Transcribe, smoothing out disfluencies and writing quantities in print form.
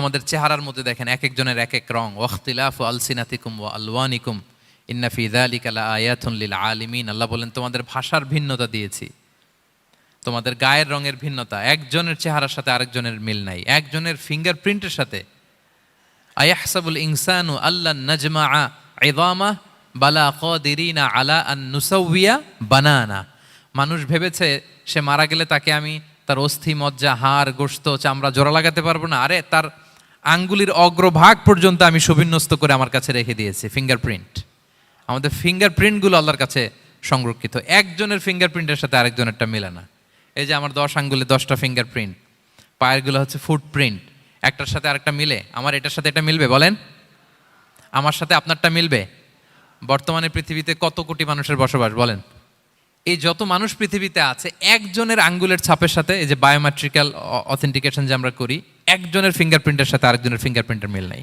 আমাদের চেহারার মধ্যে দেখেন এক একজনের এক এক রং, ওয়াখতিলাফু আলসিনাতিকুম ওয়া আলওয়ানিকুম ইন্না ফি যালিকা লাআয়াতুন লিল আলিমিন। আল্লাহ বলেন তোমাদের ভাষার ভিন্নতা দিয়েছি, তোমাদের গায়ের রঙের ভিন্নতা, একজনের চেহারার সাথে আরেকজনের মিল নাই, একজনের ফিঙ্গারপ্রিন্টের সাথে। আয়াহসাবুল ইনসানু আল্লান নাজমাআ ইযামা বালা কাদিরিনা আলা আন নুসাউইয়া বানানা। মানুষ ভেবেছে সে মারা গেলে তাকে আমি তার অস্থি মজ্জা হাড় গোশত চামড়া জোড়া লাগাতে পারবো না। আরে তার আঙ্গুলির অগ্রভাগ পর্যন্ত আমি সুবিন্যস্ত করে আমার কাছে রেখে দিয়েছি ফিঙ্গারপ্রিন্ট। আমাদের ফিঙ্গারপ্রিন্টগুলো আল্লাহর কাছে সংরক্ষিত, একজনের ফিঙ্গারপ্রিন্টের সাথে আরেকজনেরটা মিলে না। এই যে আমার 10 আঙ্গুলে 10টা ফিঙ্গারপ্রিন্ট, পায়েরগুলো হচ্ছে ফুটপ্রিন্ট, একটার সাথে আরেকটা মিলে। আমার এটার সাথে এটা মিলবে বলেন? আমার সাথে আপনারটা মিলবে? বর্তমানে পৃথিবীতে কত কোটি মানুষের বসবাস বলেন? এই যত মানুষ পৃথিবীতে আছে একজনের আঙ্গুলের ছাপের সাথে, এই যে বায়োমেট্রিক্যাল অথেন্টিকেশন যে আমরা করি, একজনের ফিঙ্গারপ্রিন্টের সাথে আরেকজনের ফিঙ্গারপ্রিন্টের মিল নাই।